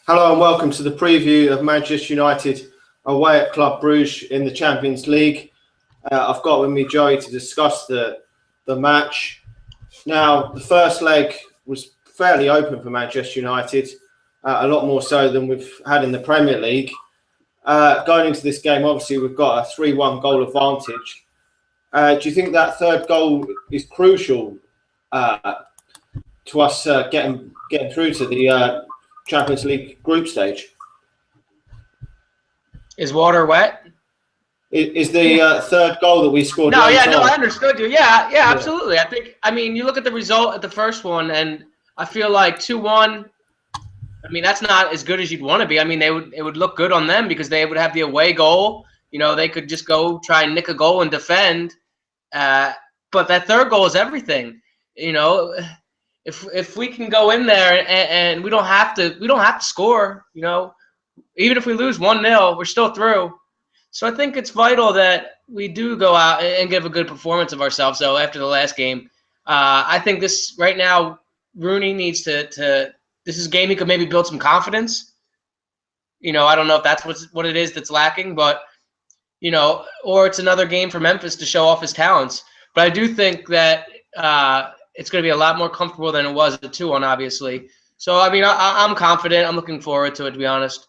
Hello and welcome to the preview of Manchester United away at Club Brugge in the Champions League. I've got with me Joey to discuss the match. Now, the first leg was fairly open for Manchester United, a lot more so than we've had in the Premier League. Going into this game, obviously, we've got a 3-1 goal advantage. Do you think that third goal is crucial to us getting through to the Champions League group stage? Is water wet? Is the third goal that we scored? No, I understood you. Yeah, absolutely. I mean, you look at the result at the first one, and I feel like 2-1. I mean, that's not as good as you'd want to be. I mean, it would look good on them because they would have the away goal. You know, they could just go try and nick a goal and defend. But that third goal is everything. You know, if we can go in there and we don't have to score. You know, even if we lose 1-0, we're still through. So I think it's vital that we do go out and give a good performance of ourselves. So after the last game, I think this right now, Rooney needs to. This is a game he could maybe build some confidence. You know, I don't know if that's what it is that's lacking, but you know, or it's another game for Memphis to show off his talents. But I do think that it's going to be a lot more comfortable than it was at 2-1, obviously. So I mean, I'm confident. I'm looking forward to it, to be honest.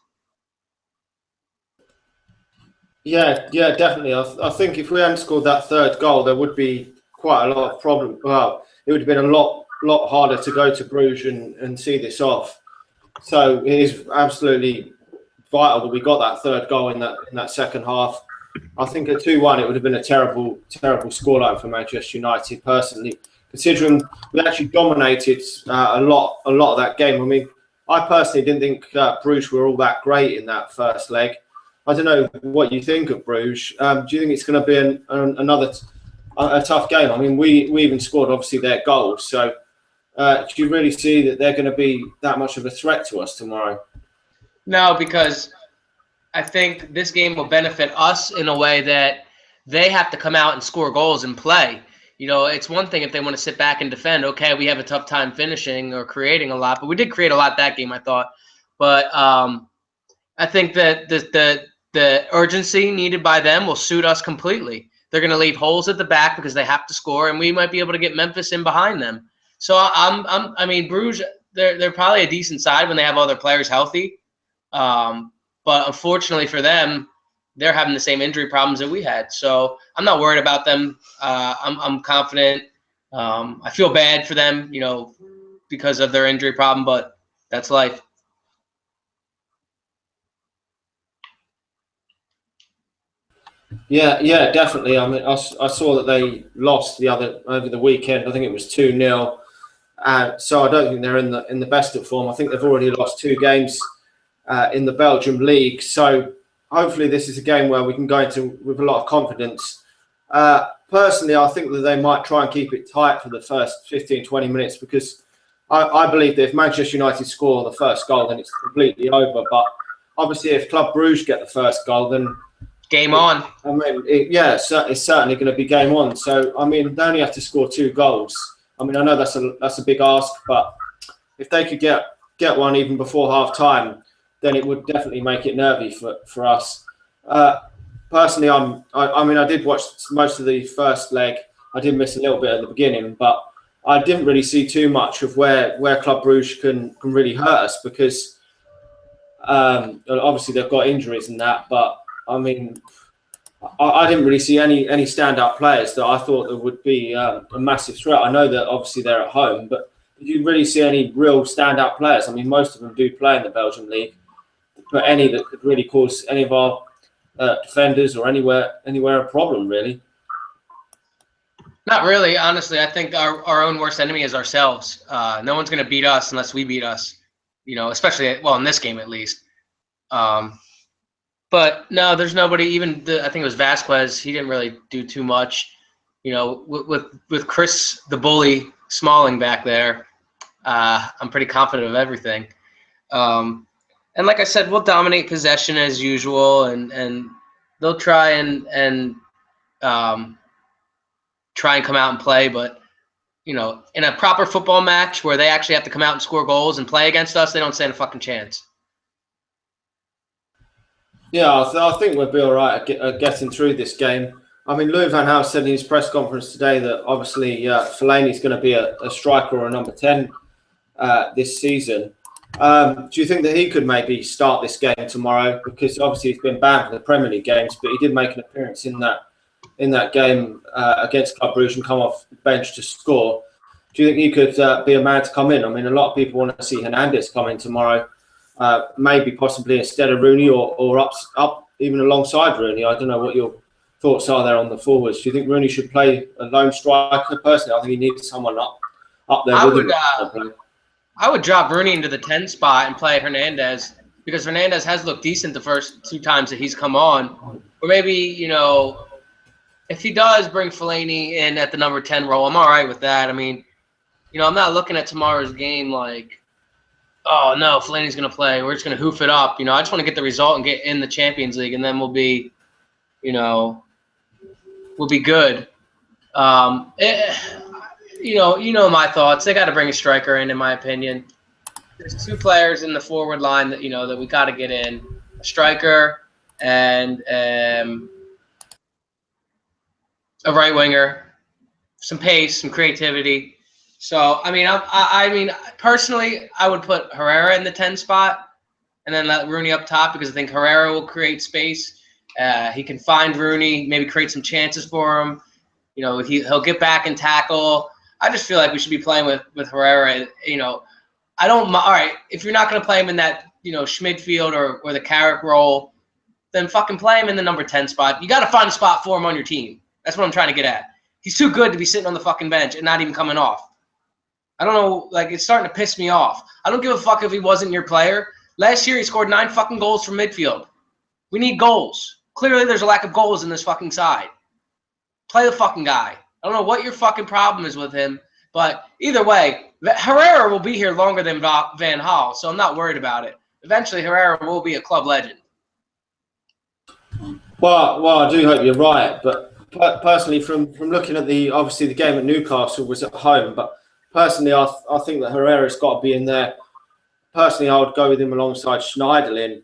Yeah, definitely. I think if we hadn't scored that third goal, there would be quite a lot of problem. Well, it would have been a lot harder to go to Bruges and see this off. So it is absolutely vital that we got that third goal in that second half. I think at 2-1 it would have been a terrible scoreline for Manchester United personally, considering we actually dominated a lot of that game. I mean, I personally didn't think Bruges were all that great in that first leg. I don't know what you think of Bruges. Do you think it's going to be another tough game? I mean, we even scored obviously their goals. So do you really see that they're going to be that much of a threat to us tomorrow? No, because I think this game will benefit us in a way that they have to come out and score goals and play. You know, it's one thing if they want to sit back and defend. Okay, we have a tough time finishing or creating a lot, but we did create a lot that game, I thought. But I think that the urgency needed by them will suit us completely. They're going to leave holes at the back because they have to score, and we might be able to get Memphis in behind them. So I mean, Bruges, they're probably a decent side when they have all their players healthy. But unfortunately for them, they're having the same injury problems that we had. So I'm not worried about them. I'm confident. I feel bad for them, you know, because of their injury problem, but that's life. Yeah, definitely. I mean, I saw that they lost over the weekend. I think it was 2-0. So I don't think they're in the best of form. I think they've already lost 2 games in the Belgium league. So hopefully this is a game where we can go into with a lot of confidence. Personally, I think that they might try and keep it tight for the first 15-20 minutes because I believe that if Manchester United score the first goal, then it's completely over. But obviously, if Club Brugge get the first goal, then game on. I mean, it's certainly going to be game on. So, I mean, they only have to score 2 goals. I mean, I know that's a big ask, but if they could get one even before half time, then it would definitely make it nervy for us. Personally, I mean, I did watch most of the first leg. I did miss a little bit at the beginning, but I didn't really see too much of where Club Brugge can really hurt us because obviously they've got injuries and that, but I mean, I didn't really see any standout players that I thought that would be a massive threat. I know that obviously they're at home, but did you really see any real standout players? I mean, most of them do play in the Belgian league, but any that could really cause any of our defenders or anywhere a problem, really? Not really, honestly. I think our own worst enemy is ourselves. No one's going to beat us unless we beat us, you know, especially, well, in this game at least. But no, there's nobody. Even I think it was Vasquez. He didn't really do too much. You know, with Chris the bully Smalling back there, I'm pretty confident of everything. And like I said, we'll dominate possession as usual, and they'll try and come out and play. But you know, in a proper football match where they actually have to come out and score goals and play against us, they don't stand a fucking chance. Yeah, I think we'll be all right at getting through this game. I mean, Louis van Gaal said in his press conference today that obviously Fellaini's going to be a striker or a number 10 this season. Do you think that he could maybe start this game tomorrow? Because obviously he's been banned for the Premier League games, but he did make an appearance in that game against Club Brugge and come off the bench to score. Do you think he could be a man to come in? I mean, a lot of people want to see Hernandez come in tomorrow, maybe possibly instead of Rooney or up even alongside Rooney. I don't know what your thoughts are there on the forwards. Do you think Rooney should play a lone striker? Personally, I think he needs someone up there with him. I would drop Rooney into the 10 spot and play Hernandez because Hernandez has looked decent the first 2 times that he's come on. Or maybe, you know, if he does bring Fellaini in at the number 10 role, I'm all right with that. I mean, you know, I'm not looking at tomorrow's game like, oh, no, Fellaini's going to play. We're just going to hoof it up. You know, I just want to get the result and get in the Champions League, and then we'll be, you know, we'll be good. You know my thoughts. They got to bring a striker in my opinion. There's 2 players in the forward line that, you know, that we got to get in. A striker and a right winger. Some pace, some creativity. So, I mean, personally, I would put Herrera in the 10 spot and then let Rooney up top because I think Herrera will create space. He can find Rooney, maybe create some chances for him. You know, he'll get back and tackle. I just feel like we should be playing with Herrera. You know, all right, if you're not going to play him in that, you know, Schmidfield or the Carrick role, then fucking play him in the number 10 spot. You got to find a spot for him on your team. That's what I'm trying to get at. He's too good to be sitting on the fucking bench and not even coming off. I don't know, like, it's starting to piss me off. I don't give a fuck if he wasn't your player. Last year, he scored 9 fucking goals from midfield. We need goals. Clearly, there's a lack of goals in this fucking side. Play the fucking guy. I don't know what your fucking problem is with him, but either way, Herrera will be here longer than Van Gaal, so I'm not worried about it. Eventually, Herrera will be a club legend. Well, I do hope you're right, but personally, from looking at obviously the game at Newcastle was at home, but personally, I think that Herrera's got to be in there. Personally, I would go with him alongside Schneiderlin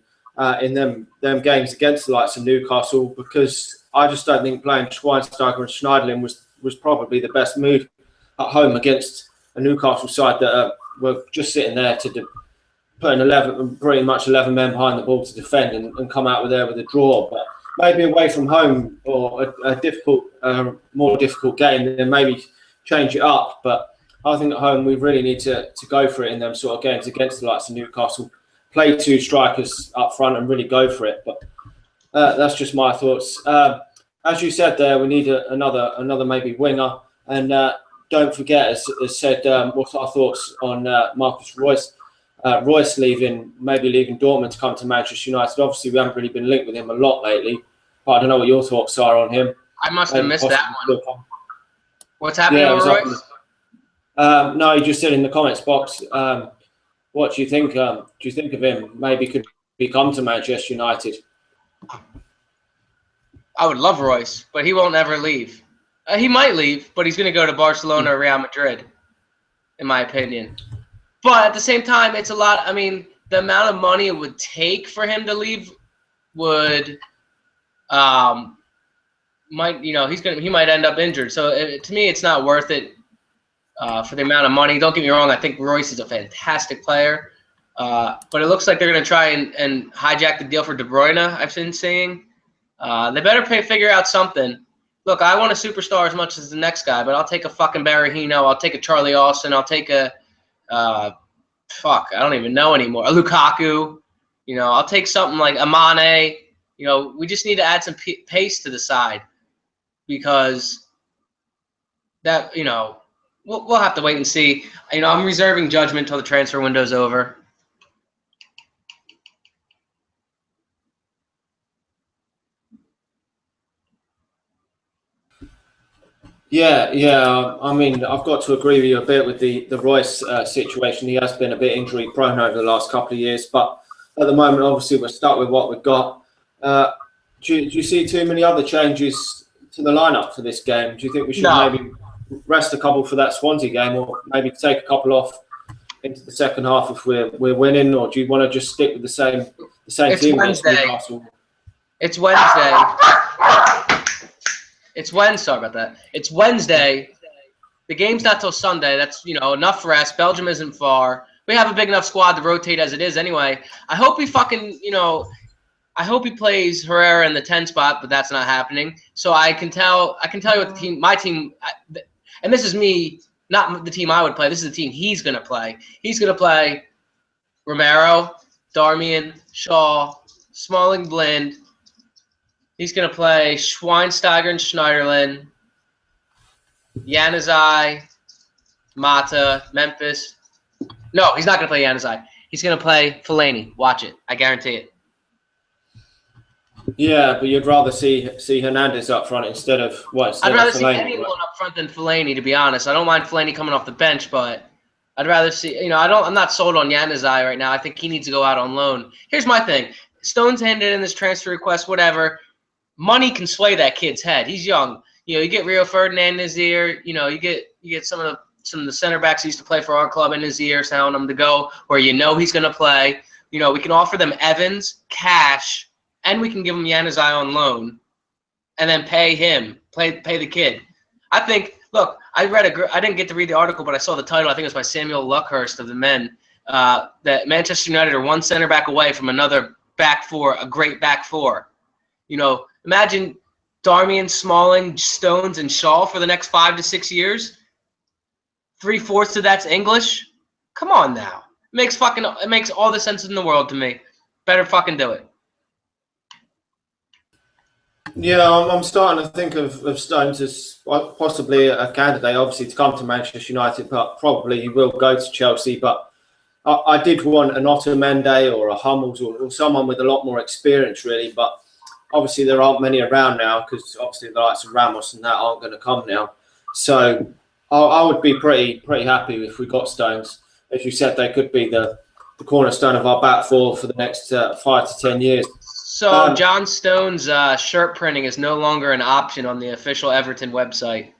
in them games against the likes of Newcastle, because I just don't think playing Schweinsteiger and Schneiderlin was probably the best move at home against a Newcastle side that were just sitting there to put pretty much 11 men behind the ball to defend and come out with a draw. But maybe away from home or a more difficult game, then maybe change it up. But I think at home we really need to go for it in them sort of games against the likes of Newcastle. Play 2 strikers up front and really go for it. But that's just my thoughts. As you said there, we need another maybe winger. And don't forget, as said, what's our thoughts on Marcus Royce? Royce leaving Dortmund to come to Manchester United. Obviously, we haven't really been linked with him a lot lately. But I don't know what your thoughts are on him. I must have missed that one. What's happening with Royce? No, he just said in the comments box. What do you think? Do you think of him? Maybe could he come to Manchester United? I would love Royce, but he won't ever leave. He might leave, but he's going to go to Barcelona or Real Madrid, in my opinion. But at the same time, it's a lot. I mean, the amount of money it would take for him to leave would, he might end up injured. So to me, it's not worth it for the amount of money. Don't get me wrong. I think Royce is a fantastic player. But it looks like they're going to try and hijack the deal for De Bruyne, I've been seeing. They better figure out something. Look, I want a superstar as much as the next guy, but I'll take a fucking Berahino. I'll take a Charlie Austin. I'll take a I don't even know anymore. A Lukaku. You know, I'll take something like a Mane. You know, we just need to add some pace to the side because that, you know, we'll have to wait and see. You know, I'm reserving judgment until the transfer window's over. Yeah. I mean, I've got to agree with you a bit with the Royce situation. He has been a bit injury prone over the last couple of years, but at the moment, obviously, we're stuck with what we've got. Do you see too many other changes to the lineup for this game? Do you think we should maybe rest a couple for that Swansea game, or maybe take a couple off into the second half if we're winning, or do you want to just stick with the same team against Newcastle? It's Wednesday. Sorry about that. It's Wednesday. The game's not till Sunday. That's, enough rest. Belgium isn't far. We have a big enough squad to rotate as it is anyway. I hope he fucking, I hope he plays Herrera in the 10 spot, but that's not happening. So I can tell you what my team, and this is me, not the team I would play. This is the team he's going to play. He's going to play Romero, Darmian, Shaw, Smalling, Blind. He's going to play Schweinsteiger and Schneiderlin, Januzaj, Mata, Memphis. No, he's not going to play Januzaj. He's going to play Fellaini. Watch it. I guarantee it. Yeah, but you'd rather see Hernandez up front instead of what? I'd rather see anyone up front than Fellaini, to be honest. I don't mind Fellaini coming off the bench, but I'd rather see. I'm not sold on Januzaj right now. I think he needs to go out on loan. Here's my thing: Stone's handed in this transfer request, whatever. Money can sway that kid's head. He's young. You get Rio Ferdinand in his ear. You get some of the center backs who used to play for our club in his ear, telling him to go where he's going to play. We can offer them Evans, cash, and we can give him Januzaj on loan, and then pay him, pay the kid. I think. Look, I didn't get to read the article, but I saw the title. I think it was by Samuel Luckhurst of the Men. That Manchester United are one center back away from another back four, a great back four. Imagine Darmian, Smalling, Stones, and Shaw for the next 5 to 6 years. 3/4 of that's English. Come on now. It makes all the sense in the world to me. Better fucking do it. Yeah, I'm starting to think of Stones as possibly a candidate, obviously, to come to Manchester United, but probably he will go to Chelsea. But I did want an Otamendi or a Hummels or someone with a lot more experience, really. But obviously, there aren't many around now because obviously the likes of Ramos and that aren't going to come now. So I would be pretty happy if we got Stones. As you said, they could be the cornerstone of our back four for the next 5 to 10 years. So John Stone's shirt printing is no longer an option on the official Everton website.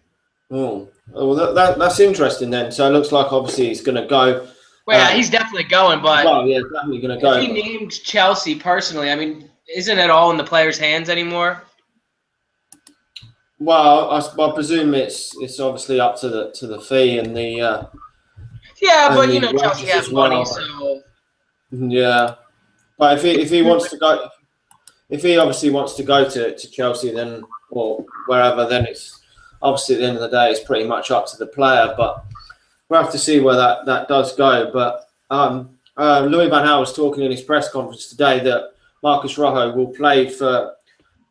Oh, well, that's interesting then. So it looks like obviously he's going to go. Well, yeah, he's definitely going, but yeah, definitely going to go. If he named Chelsea personally, I mean, isn't it all in the players' hands anymore? Well, I presume it's obviously up to the fee and the. Yeah, but Chelsea has money, so. Yeah, but if he wants to go. If he obviously wants to go to Chelsea, then or wherever, then it's obviously at the end of the day, it's pretty much up to the player. But we'll have to see where that does go. But Louis van Gaal was talking in his press conference today that Marcus Rojo will play for,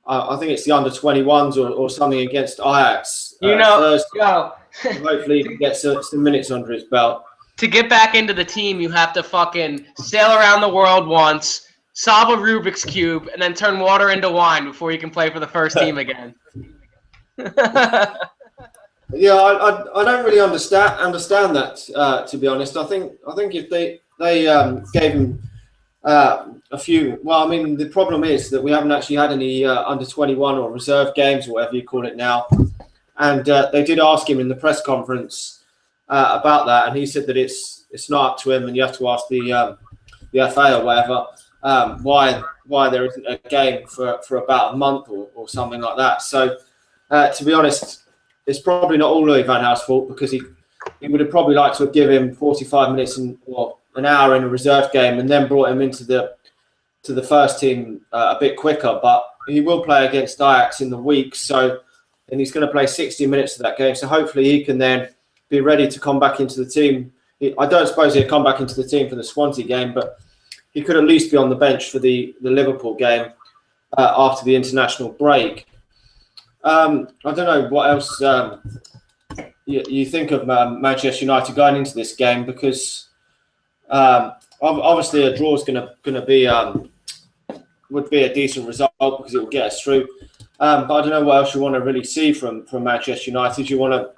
I think it's the under-21s or something against Ajax. Thursday. Hopefully he can get some minutes under his belt. To get back into the team, you have to fucking sail around the world once, solve a Rubik's Cube, and then turn water into wine before you can play for the first team again. Yeah, I don't really understand that, to be honest. I think if they gave him a few. Well, I mean, the problem is that we haven't actually had any under-21 or reserve games or whatever you call it now. And they did ask him in the press conference about that, and he said that it's not up to him, and you have to ask the FA or whatever why there isn't a game for about a month or something like that. So, to be honest, it's probably not all Louis van Gaal's fault, because he would have probably liked to have given him 45 minutes or an hour in a reserve game and then brought him into the first team a bit quicker. But he will play against Ajax in the week, and he's going to play 60 minutes of that game. So hopefully he can then be ready to come back into the team. I don't suppose he'll come back into the team for the Swansea game, but he could at least be on the bench for the Liverpool game after the international break. I don't know what else you think of Manchester United going into this game, because obviously a draw is going to be would be a decent result because it will get us through. But I don't know what else you want to really see from Manchester United. You want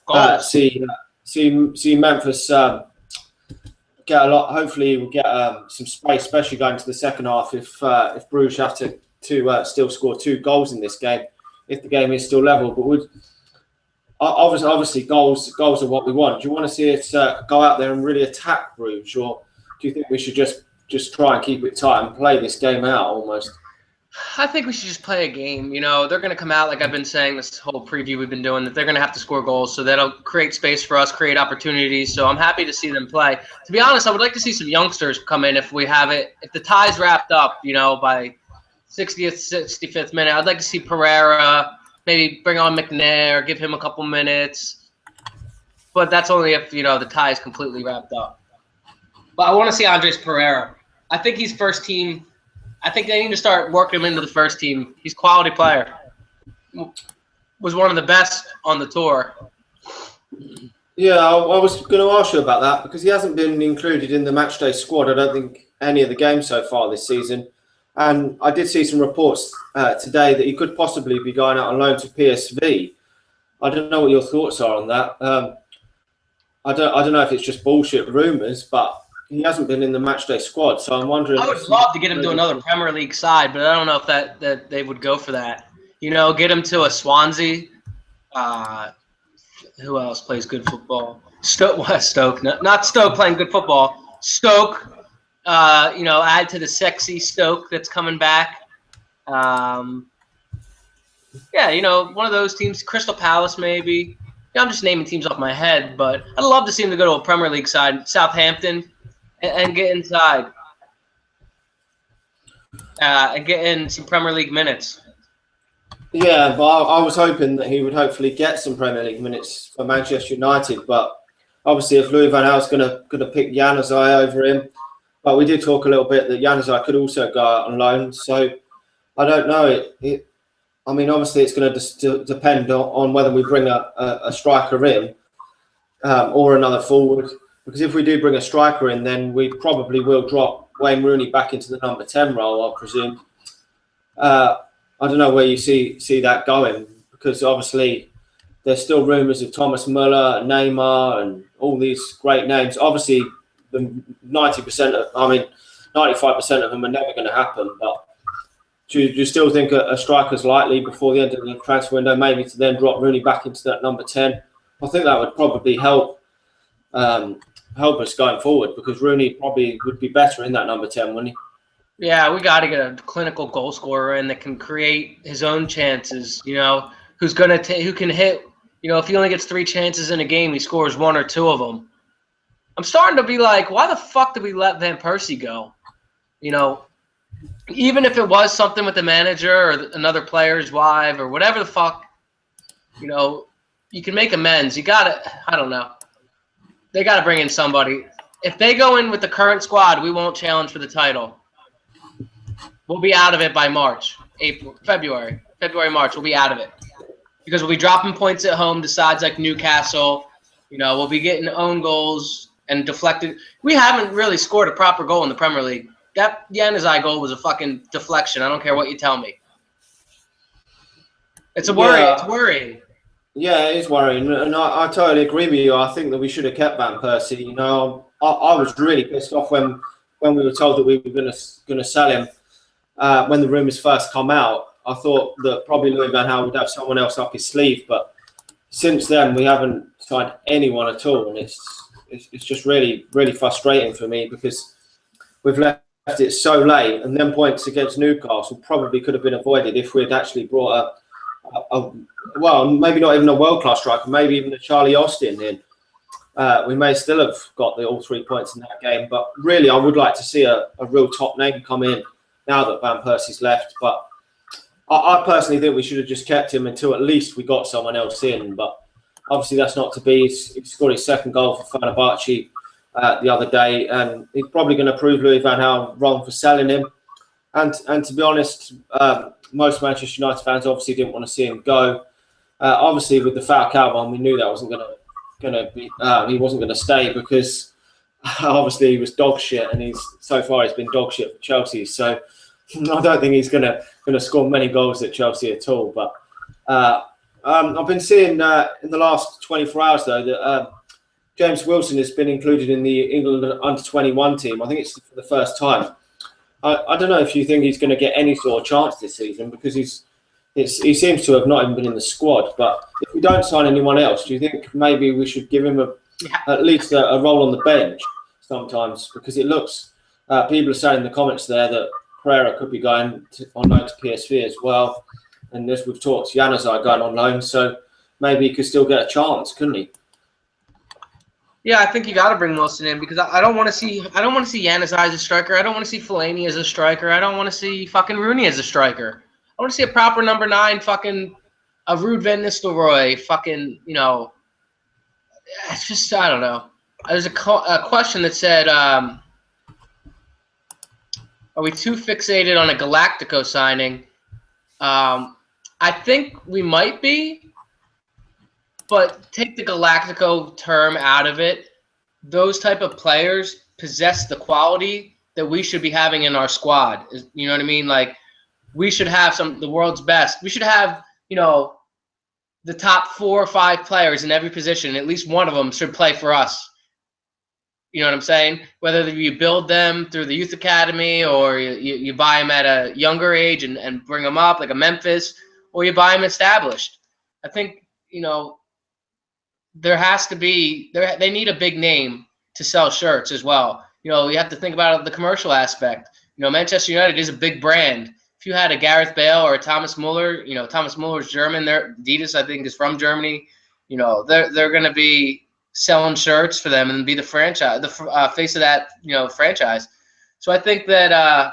to see Memphis get a lot. Hopefully, we'll get some space, especially going to the second half. If Brugge have to still score 2 goals in this game, if the game is still level. But obviously goals are what we want. Do you want to see us go out there and really attack Brugge, or do you think we should just try and keep it tight and play this game out almost? I think we should just play a game. You know, they're going to come out, like I've been saying this whole preview we've been doing, that they're going to have to score goals. So that'll create space for us, create opportunities. So I'm happy to see them play. To be honest, I would like to see some youngsters come in if we have it. If the tie's wrapped up, you know, by 60th, 65th minute, I'd like to see Pereira, maybe bring on McNair, give him a couple minutes. But that's only if, you know, the tie is completely wrapped up. But I want to see Andres Pereira. I think he's first team. I think they need to start working him into the first team. He's a quality player. Was one of the best on the tour. Yeah, I was going to ask you about that because he hasn't been included in the matchday squad. I don't think any of the games so far this season. And I did see some reports today that he could possibly be going out on loan to PSV. I don't know what your thoughts are on that. I don't know if it's just bullshit rumours, but he hasn't been in the matchday squad, so I'm wondering. I would love to get him to another Premier League side, but I don't know if that they would go for that. You know, get him to a Swansea. Who else plays good football? Stoke. Not Stoke playing good football. Stoke. You know, add to the sexy Stoke that's coming back. Yeah, you know, one of those teams. Crystal Palace, maybe. Yeah, I'm just naming teams off my head, but I'd love to see him to go to a Premier League side. Southampton. And get inside and get in some Premier League minutes. Yeah, but I was hoping that he would hopefully get some Premier League minutes for Manchester United. But obviously, if Louis van Gaal's going to pick Januzaj over him, but we did talk a little bit that Januzaj could also go out on loan. So I don't know. I mean, obviously, it's going to depend on whether we bring a striker in or another forward. Because if we do bring a striker in, then we probably will drop Wayne Rooney back into the number 10 role, I presume. I don't know where you see that going, because obviously there's still rumours of Thomas Muller, Neymar, and all these great names. Obviously, the 95% of them are never going to happen. But do you still think a striker's likely before the end of the transfer window, maybe to then drop Rooney back into that number 10? I think that would probably help us going forward, because Rooney probably would be better in that number 10, wouldn't he? Yeah, we got to get a clinical goal scorer in that can create his own chances. You know, who can hit. You know, if he only gets 3 chances in a game, he scores 1 or 2 of them. I'm starting to be like, why the fuck did we let Van Persie go? You know, even if it was something with the manager or another player's wife or whatever the fuck, you know, you can make amends. You got to, I don't know. They got to bring in somebody. If they go in with the current squad, we won't challenge for the title. We'll be out of it by March, February, March. We'll be out of it because we'll be dropping points at home to sides like Newcastle. You know, we'll be getting own goals and deflected. We haven't really scored a proper goal in the Premier League. That Januzaj goal was a fucking deflection. I don't care what you tell me. It's a worry. Yeah. It's worrying. Yeah, it is worrying, and I totally agree with you. I think that we should have kept Van Persie. You know, I was really pissed off when we were told that we were going to sell him. When the rumours first come out, I thought that probably Louis van Gaal would have someone else up his sleeve, but since then we haven't signed anyone at all, and it's just really, really frustrating for me because we've left it so late, and then points against Newcastle probably could have been avoided if we had actually brought well, maybe not even a world-class striker, maybe even a Charlie Austin in. We may still have got all 3 points in that game, but really I would like to see a real top name come in now that Van Persie's left. But I personally think we should have just kept him until at least we got someone else in. But obviously that's not to be. He scored his 2nd goal for Fenerbahce the other day, and he's probably going to prove Louis van Gaal wrong for selling him. And to be honest, most Manchester United fans obviously didn't want to see him go. Obviously, with the Falcao one, we knew that wasn't going to be. He wasn't going to stay because obviously he was dog shit, and so far he's been dog shit for Chelsea. So I don't think he's going to score many goals at Chelsea at all. But I've been seeing in the last 24 hours though that James Wilson has been included in the England under-21 team. I think it's for the first time. I don't know if you think he's going to get any sort of chance this season because he seems to have not even been in the squad. But if we don't sign anyone else, do you think maybe we should give him at least a role on the bench sometimes? Because it looks, people are saying in the comments there that Pereira could be going on loan to PSV as well. And as we've talked, Januzaj going on loan, so maybe he could still get a chance, couldn't he? Yeah, I think you got to bring Wilson in because I don't want to see Januzaj as a striker. I don't want to see Fellaini as a striker. I don't want to see fucking Rooney as a striker. I want to see a proper number 9, fucking a Ruud van Nistelrooy, fucking, you know. It's just, I don't know. There's a question that said, are we too fixated on a Galactico signing? I think we might be, but take the Galactico term out of it. Those type of players possess the quality that we should be having in our squad. You know what I mean? Like, we should have the world's best. We should have, you know, the top 4 or 5 players in every position. At least one of them should play for us. You know what I'm saying? Whether you build them through the youth academy or you buy them at a younger age and bring them up, like a Memphis, or you buy them established. I think, you know, there has to be they need a big name to sell shirts as well. You know, you have to think about the commercial aspect. You know, Manchester United is a big brand. If you had a Gareth Bale or a Thomas Muller, you know, Thomas Muller is German. Adidas, I think, is from Germany. You know, they're going to be selling shirts for them and be the franchise, the face of that, you know, franchise. So I think that I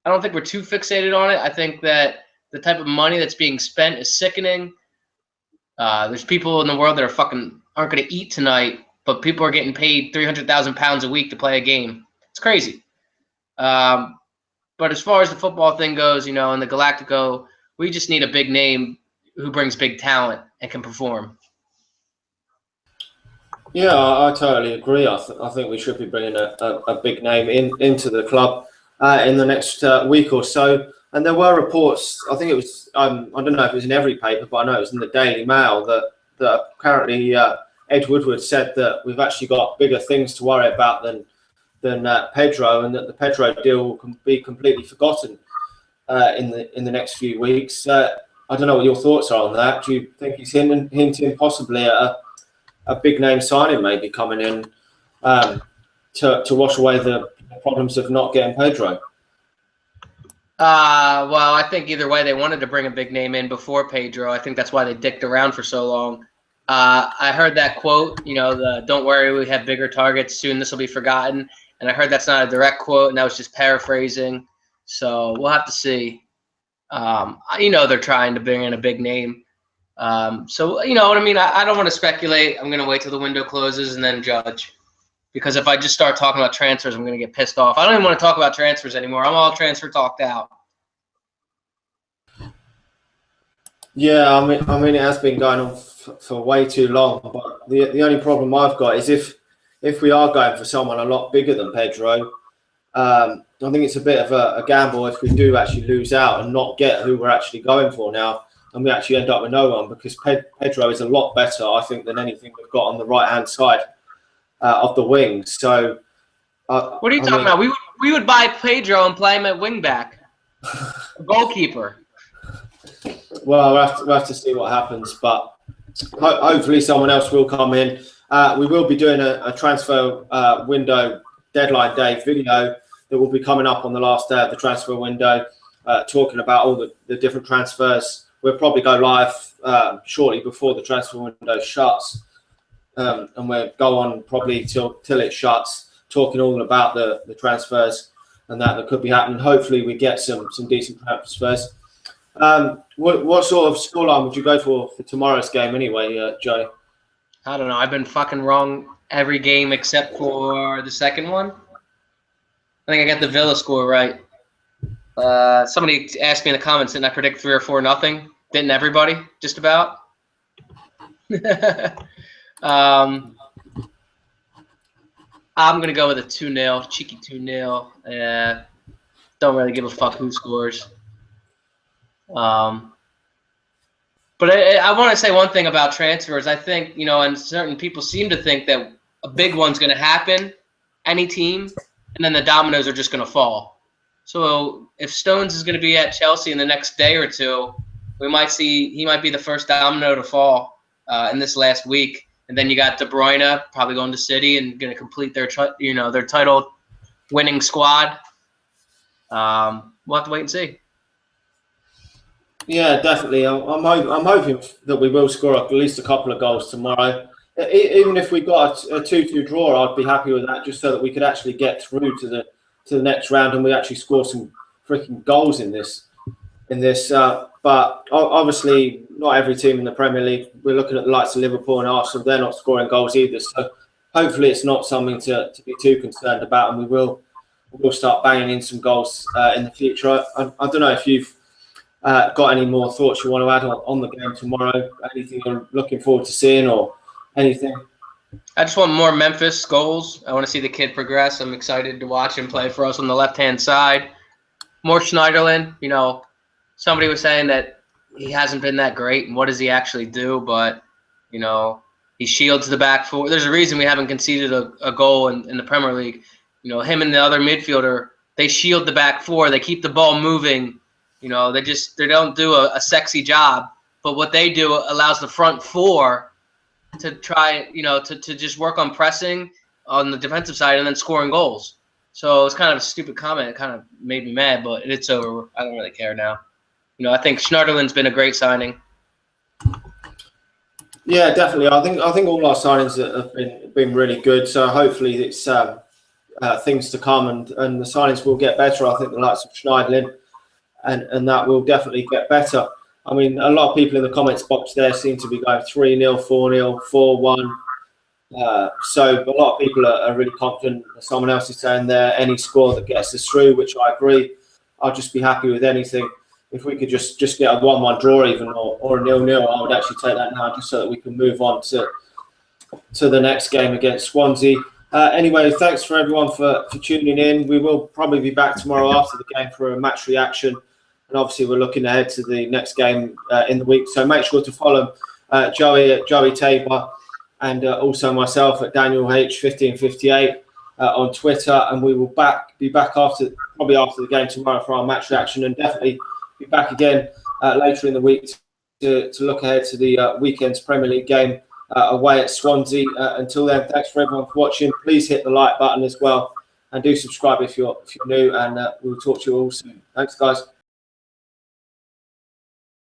don't think we're too fixated on it. I think that the type of money that's being spent is sickening. There's people in the world that aren't going to eat tonight, but people are getting paid £300,000 a week to play a game. It's crazy. But as far as the football thing goes, you know, in the Galactico, we just need a big name who brings big talent and can perform. Yeah, I totally agree. I think we should be bringing a big name into the club in the next week or so. And there were reports, I think it was, I don't know if it was in every paper, but I know it was in the Daily Mail, that apparently Ed Woodward said that we've actually got bigger things to worry about than Pedro, and that the Pedro deal can be completely forgotten in the next few weeks. I don't know what your thoughts are on that. Do you think he's hinting possibly at a big name signing maybe coming in to wash away the problems of not getting Pedro? Well, I think either way they wanted to bring a big name in before Pedro. I think that's why they dicked around for so long. I heard that quote, you know, don't worry, we have bigger targets. Soon this will be forgotten. And I heard that's not a direct quote, and that was just paraphrasing. So we'll have to see. You know, they're trying to bring in a big name. So, you know what I mean? I don't want to speculate. I'm going to wait till the window closes and then judge. Because if I just start talking about transfers, I'm going to get pissed off. I don't even want to talk about transfers anymore. I'm all transfer talked out. Yeah, I mean, it has been going on for way too long. But the only problem I've got is if we are going for someone a lot bigger than Pedro, I think it's a bit of a gamble if we do actually lose out and not get who we're actually going for now, and we actually end up with no one, because Pedro is a lot better, I think, than anything we've got on the right-hand side of the wing. So, what are you talking about? We would buy Pedro and play him at wing back, goalkeeper. Well, we'll have to see what happens, but hopefully someone else will come in. We will be doing a transfer window deadline day video that will be coming up on the last day of the transfer window, talking about all the different transfers. We'll probably go live shortly before the transfer window shuts, and we'll go on probably till it shuts, talking all about the transfers and that could be happening. Hopefully we get some decent transfers. What sort of scoreline would you go for tomorrow's game anyway, Joe? I don't know. I've been fucking wrong every game except for the second one. I think I got the Villa score right. Somebody asked me in the comments, didn't I predict 3 or 4-0? Didn't everybody? Just about. I'm gonna go with a 2-0, cheeky 2-0. Don't really give a fuck who scores. But I want to say one thing about transfers. I think, you know, and certain people seem to think that a big one's going to happen, any team, and then the dominoes are just going to fall. So if Stones is going to be at Chelsea in the next day or two, he might be the first domino to fall in this last week. And then you got De Bruyne probably going to City and going to complete their title winning squad. We'll have to wait and see. Yeah, definitely. I'm hoping that we will score at least a couple of goals tomorrow. Even if we got a 2-2 draw, I'd be happy with that, just so that we could actually get through to the next round and we actually score some freaking goals in this. But obviously, not every team in the Premier League. We're looking at the likes of Liverpool and Arsenal; they're not scoring goals either. So hopefully, it's not something to be too concerned about, and we'll start banging in some goals in the future. I don't know if you've got any more thoughts you want to add on the game tomorrow? Anything you're looking forward to seeing or anything? I just want more Memphis goals. I want to see the kid progress. I'm excited to watch him play for us on the left-hand side. More Schneiderlin. You know, somebody was saying that he hasn't been that great, and what does he actually do? But, you know, he shields the back four. There's a reason we haven't conceded a goal in the Premier League. You know, him and the other midfielder, they shield the back four. They keep the ball moving. You know, they don't do a sexy job, but what they do allows the front four to try, you know, to just work on pressing on the defensive side and then scoring goals. So it's kind of a stupid comment. It kind of made me mad, but it's over. I don't really care now. You know, I think Schneiderlin's been a great signing. Yeah, definitely. I think all our signings have been really good. So hopefully it's things to come, and the signings will get better. I think the likes of Schneiderlin. And that will definitely get better. I mean, a lot of people in the comments box there seem to be going 3-0, 4-0, 4-1. So a lot of people are really confident. Someone else is saying there, any score that gets us through, which I agree. I'll just be happy with anything. If we could just get a 1-1 draw even or a 0-0, I would actually take that now, just so that we can move on to the next game against Swansea. Anyway, thanks for everyone for tuning in. We will probably be back tomorrow after the game for a match reaction. And obviously, we're looking ahead to the next game in the week. So make sure to follow Joey at Joey Tabor and also myself at Daniel H1558 on Twitter. And we will be back probably after the game tomorrow for our match reaction, and definitely be back again later in the week to look ahead to the weekend's Premier League game away at Swansea. Until then, thanks for everyone for watching. Please hit the like button as well, and do subscribe if you're new. And we'll talk to you all soon. Thanks, guys.